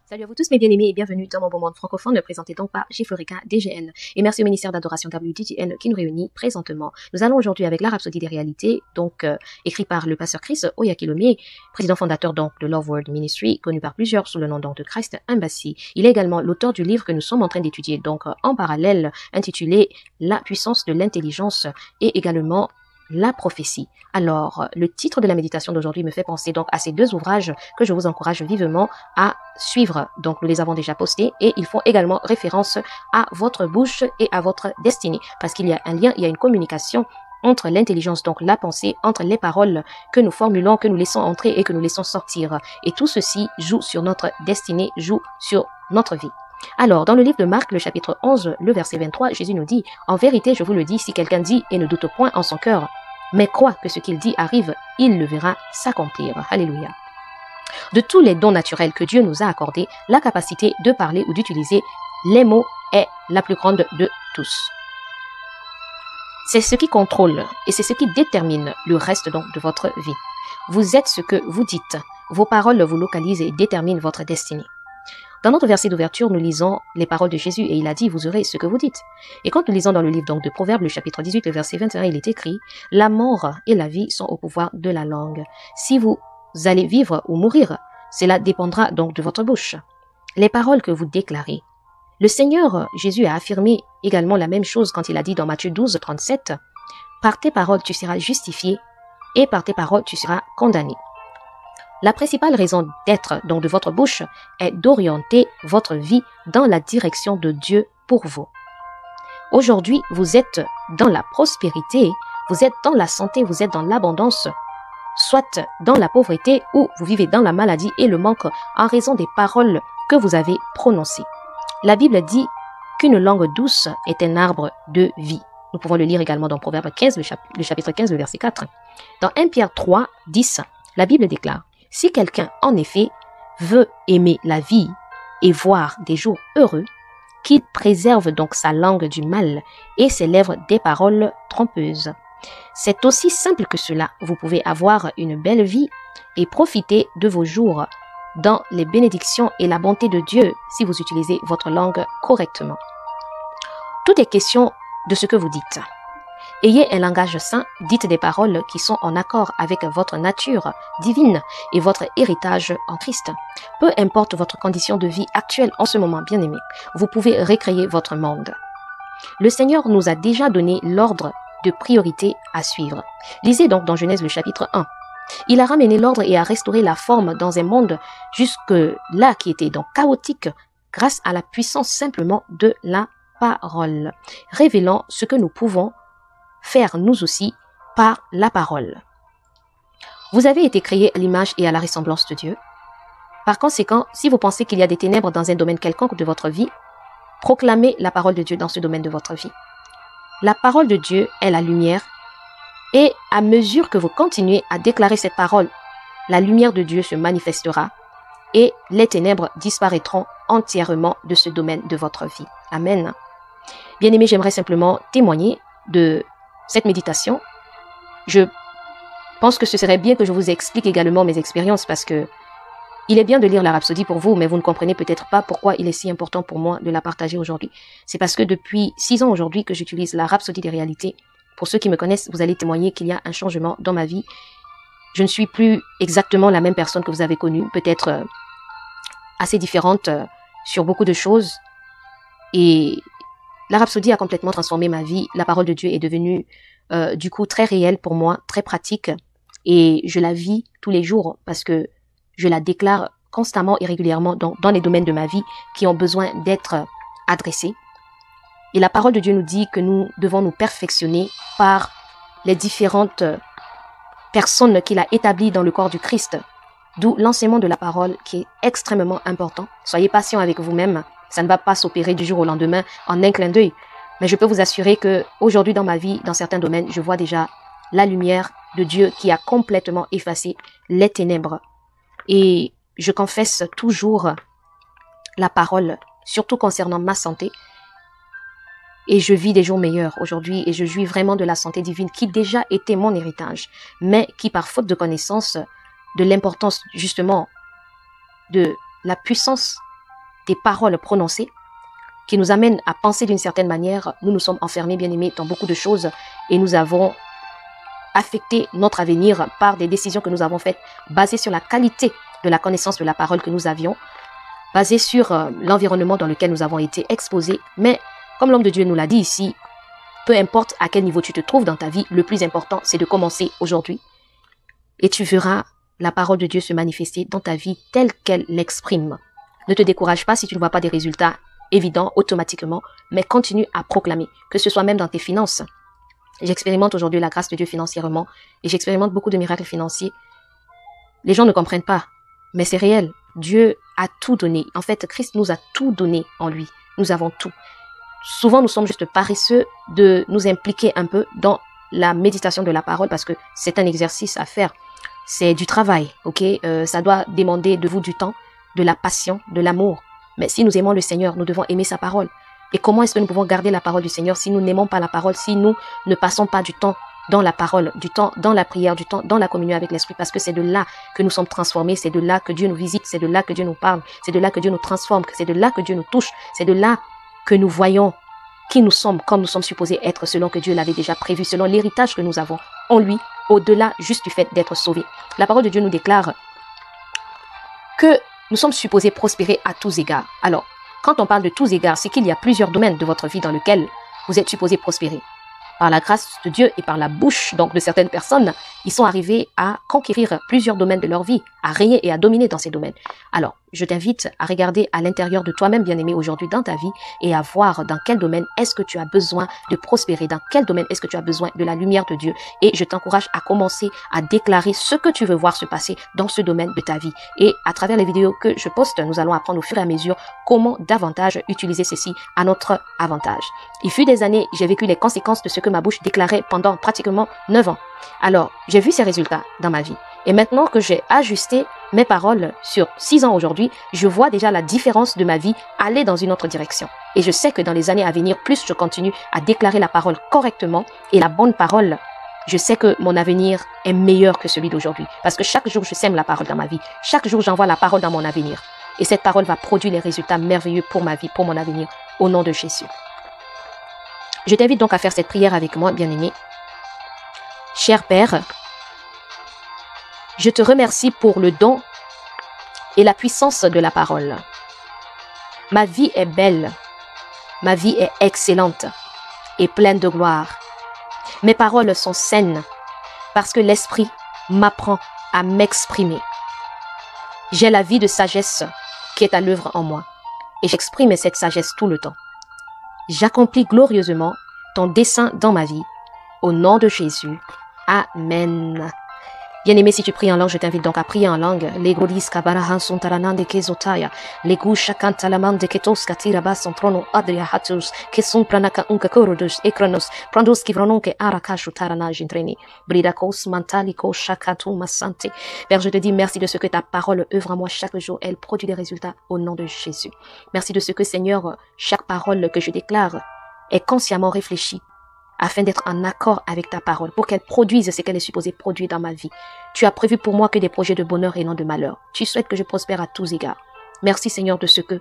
Salut à vous tous mes bien-aimés et bienvenue dans mon bon monde francophone présenté donc par Giflorica DGN. Et merci au ministère d'adoration WDGN qui nous réunit présentement. Nous allons aujourd'hui avec la Rhapsodie des réalités, donc écrit par le pasteur Chris Oyakhilome, président fondateur donc de Love World Ministry, connu par plusieurs sous le nom donc de Christ Embassy. Il est également l'auteur du livre que nous sommes en train d'étudier donc en parallèle, intitulé La puissance de l'intelligence et également la prophétie. Alors, le titre de la méditation d'aujourd'hui me fait penser donc à ces deux ouvrages que je vous encourage vivement à suivre. Donc, nous les avons déjà postés et ils font également référence à votre bouche et à votre destinée parce qu'il y a un lien, il y a une communication entre l'intelligence, donc la pensée, entre les paroles que nous formulons, que nous laissons entrer et que nous laissons sortir. Et tout ceci joue sur notre destinée, joue sur notre vie. Alors, dans le livre de Marc, le chapitre 11, le verset 23, Jésus nous dit « En vérité, je vous le dis, si quelqu'un dit et ne doute point en son cœur, mais croit que ce qu'il dit arrive, il le verra s'accomplir. » Alléluia. De tous les dons naturels que Dieu nous a accordés, la capacité de parler ou d'utiliser les mots est la plus grande de tous. C'est ce qui contrôle et c'est ce qui détermine le reste donc de votre vie. Vous êtes ce que vous dites. Vos paroles vous localisent et déterminent votre destinée. Dans notre verset d'ouverture, nous lisons les paroles de Jésus et il a dit « Vous aurez ce que vous dites ». Et quand nous lisons dans le livre donc de Proverbes, le chapitre 18, le verset 21, il est écrit « La mort et la vie sont au pouvoir de la langue. Si vous allez vivre ou mourir, cela dépendra donc de votre bouche. » Les paroles que vous déclarez. Le Seigneur Jésus a affirmé également la même chose quand il a dit dans Matthieu 12, 37 « Par tes paroles tu seras justifié et par tes paroles tu seras condamné. » La principale raison d'être donc de votre bouche est d'orienter votre vie dans la direction de Dieu pour vous. Aujourd'hui, vous êtes dans la prospérité, vous êtes dans la santé, vous êtes dans l'abondance, soit dans la pauvreté ou vous vivez dans la maladie et le manque en raison des paroles que vous avez prononcées. La Bible dit qu'une langue douce est un arbre de vie. Nous pouvons le lire également dans Proverbe 15, le chapitre 15, le verset 4. Dans 1 Pierre 3, 10, la Bible déclare « Si quelqu'un, en effet, veut aimer la vie et voir des jours heureux, qu'il préserve donc sa langue du mal et ses lèvres des paroles trompeuses. » C'est aussi simple que cela. Vous pouvez avoir une belle vie et profiter de vos jours dans les bénédictions et la bonté de Dieu si vous utilisez votre langue correctement. Tout est question de ce que vous dites. Ayez un langage saint, dites des paroles qui sont en accord avec votre nature divine et votre héritage en Christ. Peu importe votre condition de vie actuelle en ce moment, bien-aimé, vous pouvez recréer votre monde. Le Seigneur nous a déjà donné l'ordre de priorité à suivre. Lisez donc dans Genèse le chapitre 1. Il a ramené l'ordre et a restauré la forme dans un monde jusque-là qui était donc chaotique grâce à la puissance simplement de la parole, révélant ce que nous pouvons faire nous aussi par la parole. Vous avez été créés à l'image et à la ressemblance de Dieu. Par conséquent, si vous pensez qu'il y a des ténèbres dans un domaine quelconque de votre vie, proclamez la parole de Dieu dans ce domaine de votre vie. La parole de Dieu est la lumière et à mesure que vous continuez à déclarer cette parole, la lumière de Dieu se manifestera et les ténèbres disparaîtront entièrement de ce domaine de votre vie. Amen. Bien-aimés, j'aimerais simplement témoigner de cette méditation. Je pense que ce serait bien que je vous explique également mes expériences parce que il est bien de lire la Rhapsodie pour vous, mais vous ne comprenez peut-être pas pourquoi il est si important pour moi de la partager aujourd'hui. C'est parce que depuis 6 ans aujourd'hui que j'utilise la Rhapsodie des réalités. Pour ceux qui me connaissent, vous allez témoigner qu'il y a un changement dans ma vie. Je ne suis plus exactement la même personne que vous avez connue, peut-être assez différente sur beaucoup de choses. Et la Rhapsodie a complètement transformé ma vie. La parole de Dieu est devenue du coup très réelle pour moi, très pratique. Et je la vis tous les jours parce que je la déclare constamment et régulièrement dans les domaines de ma vie qui ont besoin d'être adressés. Et la parole de Dieu nous dit que nous devons nous perfectionner par les différentes personnes qu'il a établies dans le corps du Christ. D'où l'enseignement de la parole qui est extrêmement important. Soyez patient avec vous-même. Ça ne va pas s'opérer du jour au lendemain en un clin d'œil. Mais je peux vous assurer que aujourd'hui dans ma vie, dans certains domaines, je vois déjà la lumière de Dieu qui a complètement effacé les ténèbres. Et je confesse toujours la parole, surtout concernant ma santé. Et je vis des jours meilleurs aujourd'hui et je jouis vraiment de la santé divine qui déjà était mon héritage, mais qui par faute de connaissance de l'importance justement de la puissance des paroles prononcées qui nous amènent à penser d'une certaine manière. Nous nous sommes enfermés, bien-aimés, dans beaucoup de choses et nous avons affecté notre avenir par des décisions que nous avons faites basées sur la qualité de la connaissance de la parole que nous avions, basées sur l'environnement dans lequel nous avons été exposés. Mais comme l'homme de Dieu nous l'a dit ici, peu importe à quel niveau tu te trouves dans ta vie, le plus important, c'est de commencer aujourd'hui. Et tu verras la parole de Dieu se manifester dans ta vie telle qu'elle l'exprime. Ne te décourage pas si tu ne vois pas des résultats évidents automatiquement, mais continue à proclamer, que ce soit même dans tes finances. J'expérimente aujourd'hui la grâce de Dieu financièrement et j'expérimente beaucoup de miracles financiers. Les gens ne comprennent pas, mais c'est réel. Dieu a tout donné. En fait, Christ nous a tout donné en lui. Nous avons tout. Souvent, nous sommes juste paresseux de nous impliquer un peu dans la méditation de la parole parce que c'est un exercice à faire. C'est du travail, ok? Ça doit demander de vous du temps, de la passion, de l'amour. Mais si nous aimons le Seigneur, nous devons aimer sa parole. Et comment est-ce que nous pouvons garder la parole du Seigneur si nous n'aimons pas la parole, si nous ne passons pas du temps dans la parole, du temps dans la prière, du temps dans la communion avec l'Esprit, parce que c'est de là que nous sommes transformés, c'est de là que Dieu nous visite, c'est de là que Dieu nous parle, c'est de là que Dieu nous transforme, c'est de là que Dieu nous touche, c'est de là que nous voyons qui nous sommes, comme nous sommes supposés être selon que Dieu l'avait déjà prévu, selon l'héritage que nous avons en lui, au-delà juste du fait d'être sauvés. La parole de Dieu nous déclare que nous sommes supposés prospérer à tous égards. Alors, quand on parle de tous égards, c'est qu'il y a plusieurs domaines de votre vie dans lesquels vous êtes supposés prospérer. Par la grâce de Dieu et par la bouche donc de certaines personnes, ils sont arrivés à conquérir plusieurs domaines de leur vie, à régner et à dominer dans ces domaines. Alors, je t'invite à regarder à l'intérieur de toi-même, bien-aimé, aujourd'hui dans ta vie et à voir dans quel domaine est-ce que tu as besoin de prospérer, dans quel domaine est-ce que tu as besoin de la lumière de Dieu. Et je t'encourage à commencer à déclarer ce que tu veux voir se passer dans ce domaine de ta vie. Et à travers les vidéos que je poste, nous allons apprendre au fur et à mesure comment davantage utiliser ceci à notre avantage. Il fut des années, j'ai vécu les conséquences de ce que ma bouche déclarait pendant pratiquement 9 ans. Alors, j'ai vu ces résultats dans ma vie. Et maintenant que j'ai ajusté mes paroles sur 6 ans aujourd'hui, je vois déjà la différence de ma vie aller dans une autre direction. Et je sais que dans les années à venir, plus je continue à déclarer la parole correctement et la bonne parole, je sais que mon avenir est meilleur que celui d'aujourd'hui. Parce que chaque jour, je sème la parole dans ma vie. Chaque jour, j'envoie la parole dans mon avenir. Et cette parole va produire les résultats merveilleux pour ma vie, pour mon avenir, au nom de Jésus. Je t'invite donc à faire cette prière avec moi, bien-aimé. Cher Père, je te remercie pour le don et la puissance de la parole. Ma vie est belle, ma vie est excellente et pleine de gloire. Mes paroles sont saines parce que l'Esprit m'apprend à m'exprimer. J'ai la vie de sagesse qui est à l'œuvre en moi et j'exprime cette sagesse tout le temps. J'accomplis glorieusement ton dessein dans ma vie. Au nom de Jésus. Amen. Bien-aimé, si tu pries en langue, je t'invite donc à prier en langue. Les godis kabarahan sont taranande kezotaya. Les goucha cantalamande ketos katiraba son trono adria hatus. Que son pranaka unka korodus ekronos. Prandos ki vrononke arakashu tarana jintreni. Bridakos mantaliko shakatu masante. Père, je te dis merci de ce que ta parole œuvre en moi chaque jour. Elle produit des résultats au nom de Jésus. Merci de ce que, Seigneur, chaque parole que je déclare est consciemment réfléchie afin d'être en accord avec ta parole, pour qu'elle produise ce qu'elle est supposée produire dans ma vie. Tu as prévu pour moi que des projets de bonheur et non de malheur. Tu souhaites que je prospère à tous égards. Merci Seigneur de ce que,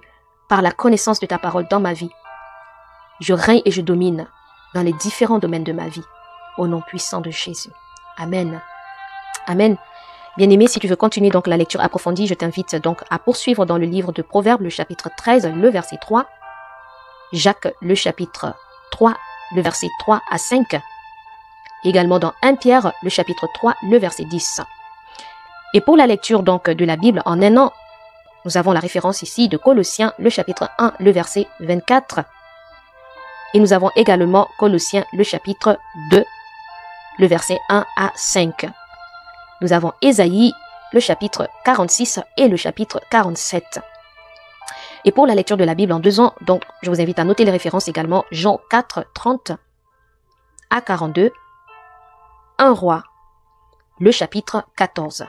par la connaissance de ta parole dans ma vie, je règne et je domine dans les différents domaines de ma vie. Au nom puissant de Jésus. Amen. Amen. Bien-aimé, si tu veux continuer donc la lecture approfondie, je t'invite donc à poursuivre dans le livre de Proverbes, le chapitre 13, le verset 3. Jacques, le chapitre 3, le verset 3 à 5. Également dans 1 Pierre, le chapitre 3, le verset 10. Et pour la lecture donc de la Bible en un an, nous avons la référence ici de Colossiens, le chapitre 1, le verset 24. Et nous avons également Colossiens, le chapitre 2, le verset 1 à 5. Nous avons Ésaïe, le chapitre 46 et le chapitre 47. Et pour la lecture de la Bible en 2 ans, donc je vous invite à noter les références également. Jean 4, 30 à 42. 1 Roi, le chapitre 14.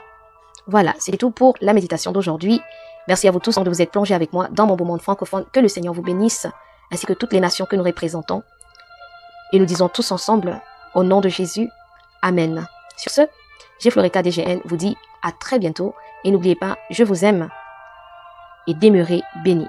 Voilà, c'est tout pour la méditation d'aujourd'hui. Merci à vous tous de vous être plongés avec moi dans mon beau monde francophone. Que le Seigneur vous bénisse, ainsi que toutes les nations que nous représentons. Et nous disons tous ensemble, au nom de Jésus, Amen. Sur ce, Jefloreka DGN vous dit à très bientôt. Et n'oubliez pas, je vous aime et demeurez bénis.